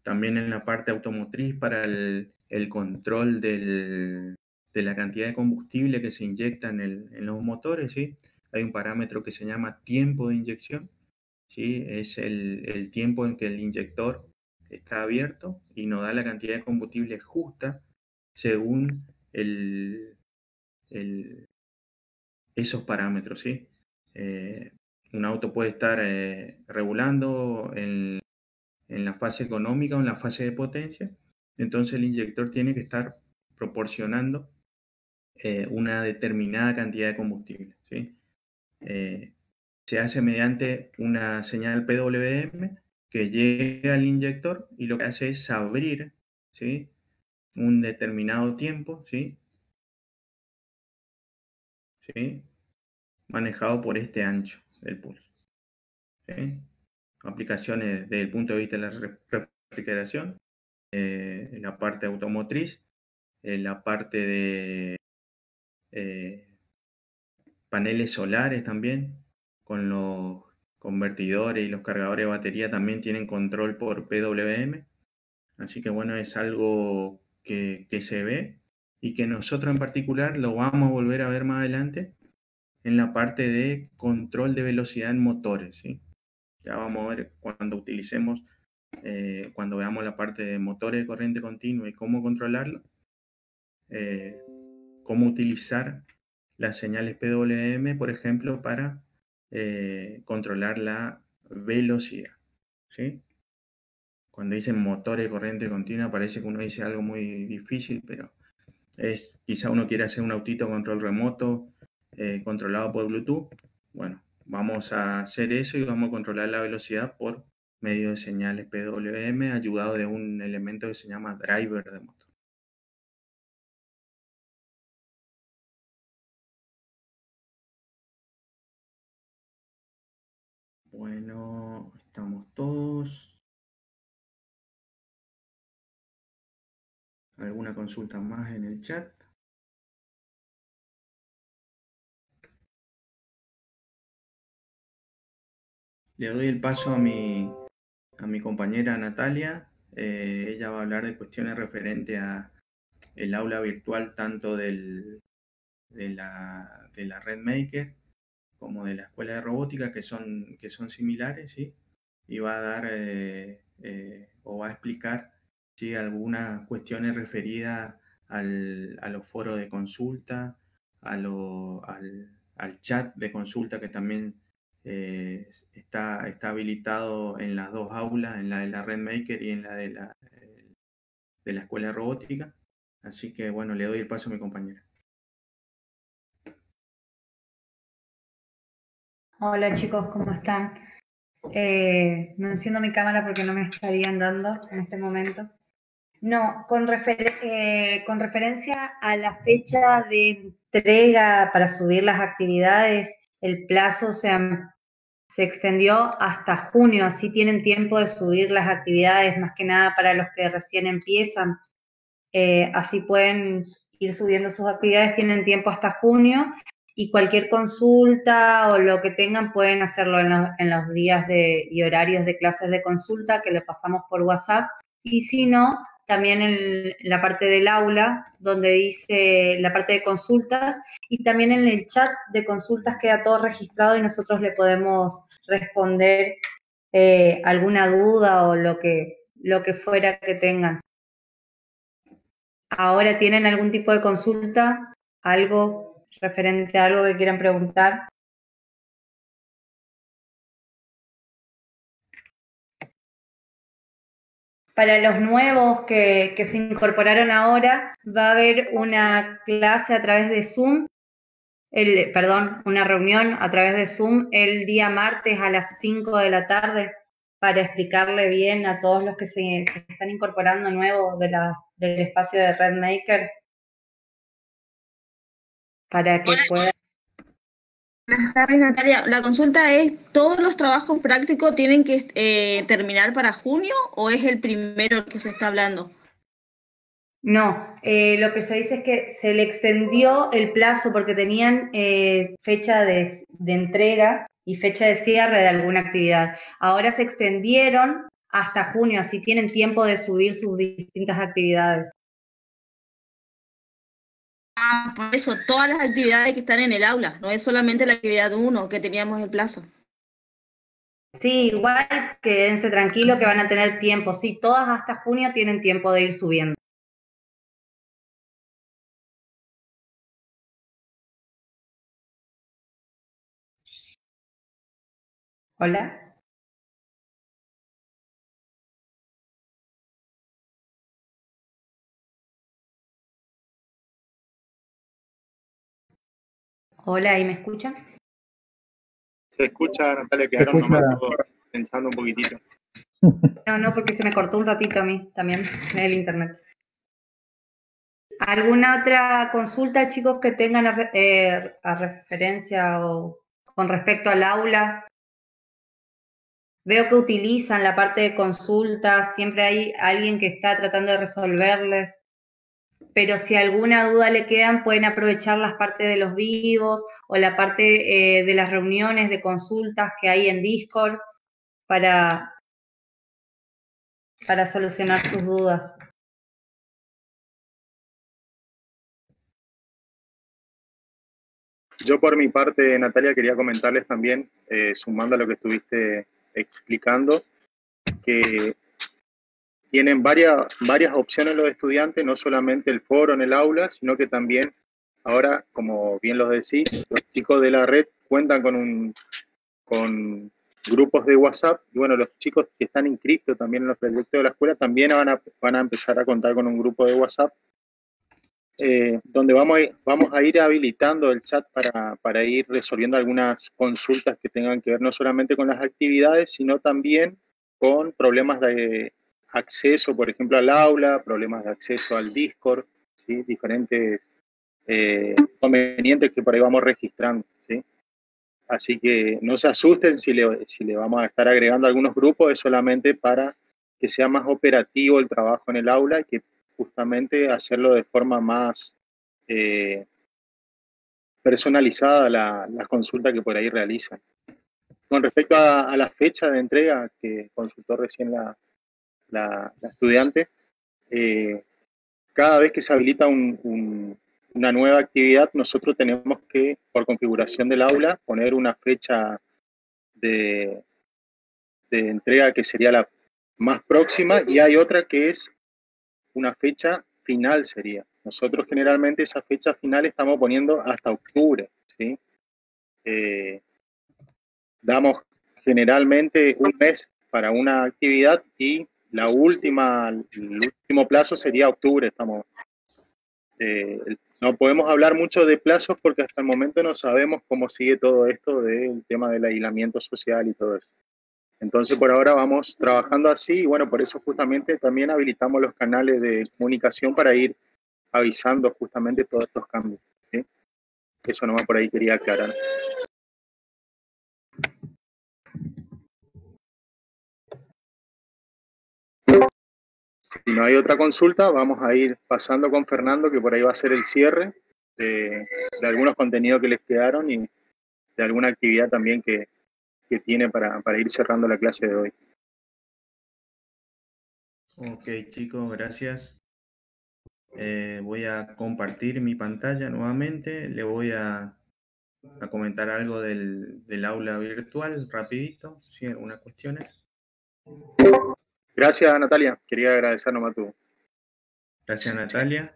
También en la parte automotriz para el control de la cantidad de combustible que se inyecta en los motores. ¿Sí? Hay un parámetro que se llama tiempo de inyección. ¿Sí? Es el tiempo en que el inyector está abierto y nos da la cantidad de combustible justa según esos parámetros. ¿Sí? Un auto puede estar regulando en la fase económica o en la fase de potencia, entonces el inyector tiene que estar proporcionando una determinada cantidad de combustible. ¿Sí? Se hace mediante una señal PWM que llega al inyector y lo que hace es abrir, ¿sí?, un determinado tiempo, ¿sí?, ¿sí?, manejado por este ancho del pulso. ¿Sí? Aplicaciones desde el punto de vista de la refrigeración, la parte automotriz, la parte de paneles solares también, con los convertidores y los cargadores de batería también tienen control por PWM. Así que bueno, es algo que se ve y que nosotros en particular lo vamos a volver a ver más adelante en la parte de control de velocidad en motores. ¿Sí? Ya vamos a ver cuando utilicemos, cuando veamos la parte de motores de corriente continua y cómo controlarlo, cómo utilizar las señales PWM, por ejemplo, para controlar la velocidad. ¿Sí? Cuando dicen motores de corriente continua parece que uno dice algo muy difícil, pero quizá uno quiere hacer un autito control remoto controlado por Bluetooth. Bueno, vamos a hacer eso y vamos a controlar la velocidad por medio de señales PWM ayudado de un elemento que se llama driver de motor. Bueno, estamos todos. ¿Alguna consulta más en el chat? Le doy el paso a mi compañera Natalia. Ella va a hablar de cuestiones referentes a el aula virtual tanto de la RedMaker como de la escuela de robótica, que son similares, ¿sí? Y va a dar o va a explicar, ¿sí?, algunas cuestiones referidas a los foros de consulta, al chat de consulta que también está habilitado en las dos aulas, en la de la RedMaker y en la de la escuela de robótica. Así que bueno, le doy el paso a mi compañera. Hola chicos, ¿cómo están? No enciendo mi cámara porque no me estarían dando en este momento. No, con referencia a la fecha de entrega para subir las actividades, el plazo se extendió hasta junio, así tienen tiempo de subir las actividades, más que nada para los que recién empiezan. Así pueden ir subiendo sus actividades, tienen tiempo hasta junio. Y cualquier consulta o lo que tengan pueden hacerlo en los días y horarios de clases de consulta que le pasamos por WhatsApp. Y si no, también en la parte del aula, donde dice la parte de consultas, y también en el chat de consultas queda todo registrado y nosotros le podemos responder alguna duda o lo que fuera que tengan. Ahora, ¿tienen algún tipo de consulta? ¿Algo referente a algo que quieran preguntar? Para los nuevos que se incorporaron ahora, va a haber una clase a través de Zoom, una reunión a través de Zoom el día martes a las 5 de la tarde para explicarle bien a todos los que se están incorporando nuevos del espacio de RedMaker para que puedan. Buenas tardes, Natalia. La consulta es, ¿todos los trabajos prácticos tienen que terminar para junio o es el primero que se está hablando? No, lo que se dice es que se le extendió el plazo porque tenían fecha de entrega y fecha de cierre de alguna actividad. Ahora se extendieron hasta junio, así tienen tiempo de subir sus distintas actividades. Ah, por eso, todas las actividades que están en el aula, no es solamente la actividad 1 que teníamos el plazo. Sí, igual quédense tranquilos que van a tener tiempo. Sí, todas hasta junio tienen tiempo de ir subiendo. Hola. Hola, ¿y me escuchan? Se escucha, Natalia, quedaron nomás todos pensando un poquitito. No, porque se me cortó un ratito a mí también en el internet. ¿Alguna otra consulta, chicos, que tengan a referencia o con respecto al aula? Veo que utilizan la parte de consultas, siempre hay alguien que está tratando de resolverles, pero si alguna duda le quedan, pueden aprovechar las partes de los vivos o la parte de las reuniones de consultas que hay en Discord para solucionar sus dudas. Yo por mi parte, Natalia, quería comentarles también, sumando a lo que estuviste explicando, que tienen varias opciones los estudiantes, no solamente el foro en el aula, sino que también ahora, como bien lo decís, los chicos de la red cuentan con grupos de WhatsApp, y bueno, los chicos que están inscritos también en los proyectos de la escuela también van a empezar a contar con un grupo de WhatsApp, donde vamos a ir habilitando el chat para ir resolviendo algunas consultas que tengan que ver no solamente con las actividades, sino también con problemas de acceso, por ejemplo, al aula, problemas de acceso al Discord, ¿sí? Diferentes inconvenientes que por ahí vamos registrando, ¿sí? Así que no se asusten si le vamos a estar agregando algunos grupos, es solamente para que sea más operativo el trabajo en el aula y que justamente hacerlo de forma más personalizada la consulta que por ahí realizan. Con respecto a la fecha de entrega que consultó recién la estudiante, cada vez que se habilita una nueva actividad, nosotros tenemos que, por configuración del aula, poner una fecha de entrega que sería la más próxima y hay otra que es una fecha final sería. Nosotros generalmente esa fecha final estamos poniendo hasta octubre, ¿sí? Damos generalmente un mes para una actividad y el último plazo sería octubre. No podemos hablar mucho de plazos porque hasta el momento no sabemos cómo sigue todo esto del tema del aislamiento social y todo eso. Entonces, por ahora vamos trabajando así y bueno, por eso justamente también habilitamos los canales de comunicación para ir avisando justamente todos estos cambios, ¿sí? Eso nomás por ahí quería aclarar. Si no hay otra consulta, vamos a ir pasando con Fernando, que por ahí va a ser el cierre de algunos contenidos que les quedaron y de alguna actividad también que tiene para ir cerrando la clase de hoy. Ok, chicos, gracias. Voy a compartir mi pantalla nuevamente. Le voy a comentar algo del aula virtual, rapidito, ¿sí? Algunas cuestiones. Gracias, Natalia. Quería agradecer nomás tú. Gracias, Natalia.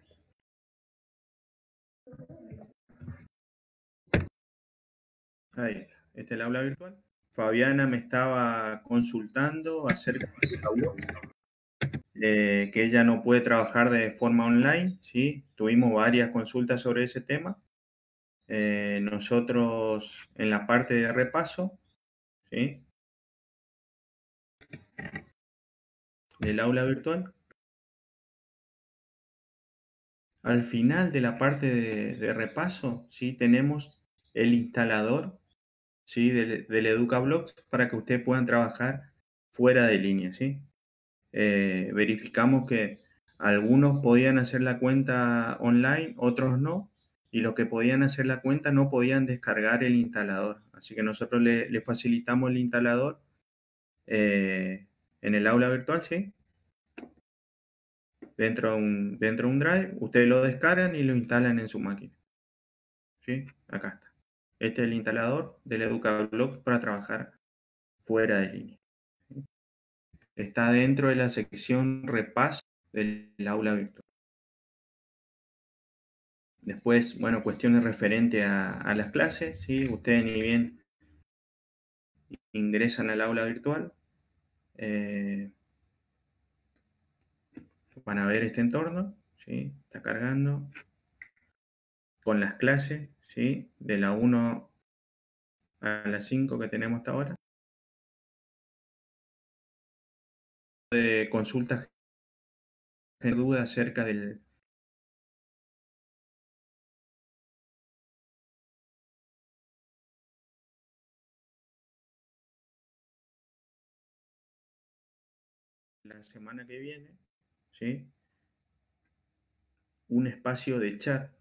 Ahí, este es el aula virtual. Fabiana me estaba consultando acerca de Aula, que ella no puede trabajar de forma online, ¿sí? Tuvimos varias consultas sobre ese tema. Nosotros en la parte de repaso, ¿sí? Del aula virtual. Al final de la parte de repaso, ¿sí? Tenemos el instalador, ¿sí? del EducaBlocks para que ustedes puedan trabajar fuera de línea, ¿sí? Verificamos que algunos podían hacer la cuenta online, otros no, y los que podían hacer la cuenta no podían descargar el instalador. Así que nosotros le facilitamos el instalador en el aula virtual, ¿sí? Dentro de un drive, ustedes lo descargan y lo instalan en su máquina. ¿Sí? Acá está. Este es el instalador del EducaBlocks para trabajar fuera de línea. ¿Sí? Está dentro de la sección repaso del aula virtual. Después, bueno, cuestiones referentes a las clases, ¿sí? Ustedes ni bien ingresan al aula virtual, van a ver este entorno, ¿sí? Está cargando con las clases, ¿sí? De la 1 a la 5 que tenemos hasta ahora. De consultas, dudas acerca del la semana que viene, ¿sí? Un espacio de chat.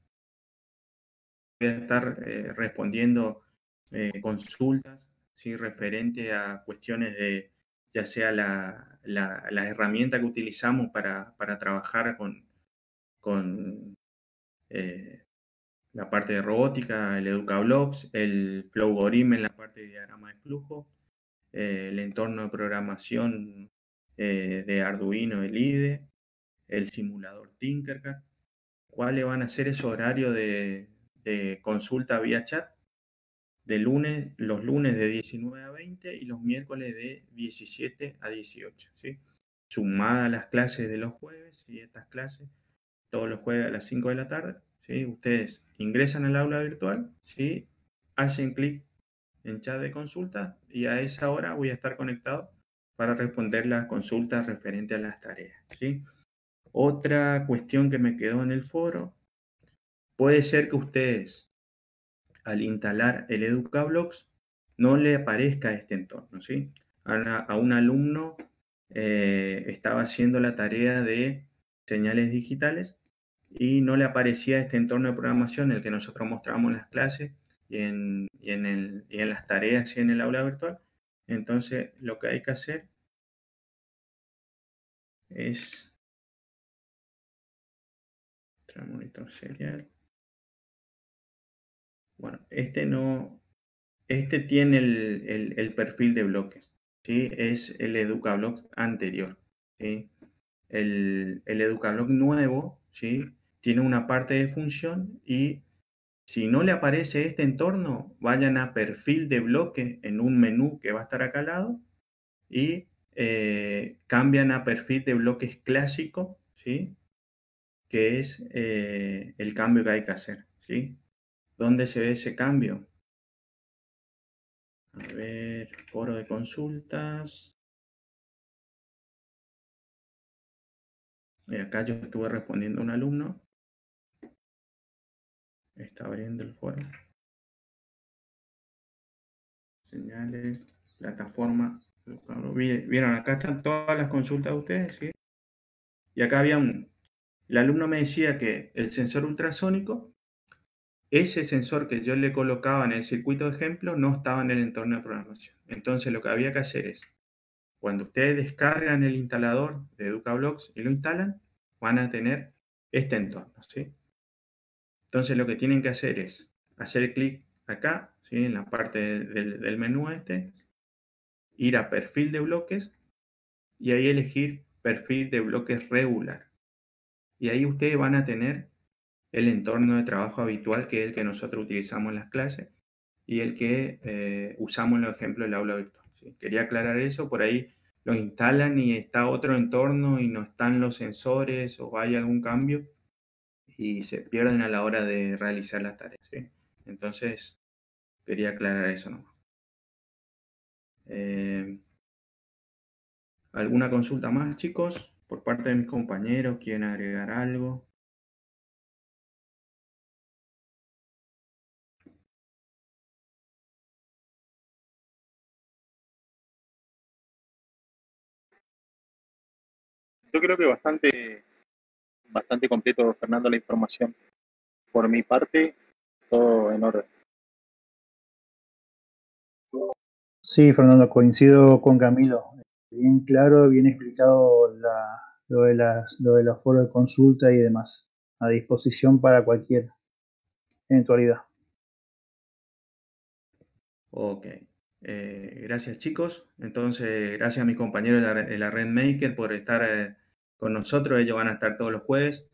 Voy a estar respondiendo consultas, ¿sí? Referente a cuestiones de, ya sea la herramienta que utilizamos para trabajar con la parte de robótica, el EducaBlocks, el Flowgorim en la parte de diagrama de flujo, el entorno de programación de Arduino, el IDE, el simulador Tinkercad. ¿Cuáles van a ser esos horarios de consulta vía chat? Los lunes de 19 a 20 y los miércoles de 17 a 18, ¿sí? Sumadas las clases de los jueves y estas clases todos los jueves a las 5 de la tarde, ¿sí? Ustedes ingresan al aula virtual, ¿sí? Hacen clic en chat de consulta y a esa hora voy a estar conectado para responder las consultas referentes a las tareas, ¿sí? Otra cuestión que me quedó en el foro, puede ser que ustedes al instalar el EducaBlocks no le aparezca este entorno, ¿sí? A un alumno estaba haciendo la tarea de señales digitales y no le aparecía este entorno de programación en el que nosotros mostramos en las clases y en las tareas y en el aula virtual. Entonces, lo que hay que hacer es monitor serial. Bueno, este tiene el perfil de bloques, ¿sí? Es el EducaBlock anterior, ¿sí? El EducaBlock nuevo, ¿sí? Tiene una parte de función y si no le aparece este entorno, vayan a perfil de bloque en un menú que va a estar acá al lado y cambian a perfil de bloques clásico, ¿sí? Que es el cambio que hay que hacer, ¿sí? ¿Dónde se ve ese cambio? A ver, foro de consultas. Acá yo estuve respondiendo a un alumno. Está abriendo el foro. Señales, plataforma. Vieron, acá están todas las consultas de ustedes, ¿sí? Y acá había el alumno me decía que el sensor ultrasónico, ese sensor que yo le colocaba en el circuito de ejemplo, no estaba en el entorno de programación. Entonces lo que había que hacer es, cuando ustedes descargan el instalador de EducaBlocks y lo instalan, van a tener este entorno, ¿sí? Entonces lo que tienen que hacer es hacer clic acá, ¿sí? En la parte del menú ir a perfil de bloques y ahí elegir perfil de bloques regular. Y ahí ustedes van a tener el entorno de trabajo habitual, que es el que nosotros utilizamos en las clases y el que usamos en los ejemplos del aula virtual, ¿sí? Quería aclarar eso, por ahí lo instalan y está otro entorno y no están los sensores o hay algún cambio y se pierden a la hora de realizar las tareas, ¿sí? Entonces, quería aclarar eso nomás. ¿Alguna consulta más, chicos? Por parte de mis compañeros, ¿quieren agregar algo? Yo creo que bastante completo, Fernando, la información. Por mi parte, todo en orden. Sí, Fernando, coincido con Camilo. Bien claro, bien explicado lo de los foros de consulta y demás. A disposición para cualquier eventualidad. Ok. Gracias, chicos. Entonces, gracias a mis compañeros de la Red Maker por estar con nosotros. Ellos van a estar todos los jueves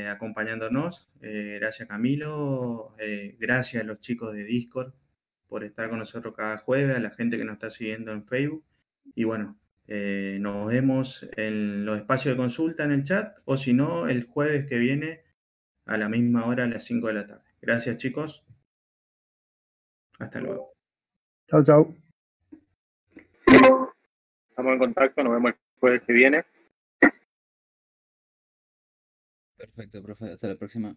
acompañándonos. Gracias, Camilo. Gracias a los chicos de Discord por estar con nosotros cada jueves, a la gente que nos está siguiendo en Facebook. Y bueno, nos vemos en los espacios de consulta en el chat o si no, el jueves que viene a la misma hora, a las 5 de la tarde. Gracias, chicos. Hasta luego. Chao, chao. Estamos en contacto, nos vemos el jueves que viene. Perfecto, profe. Hasta la próxima.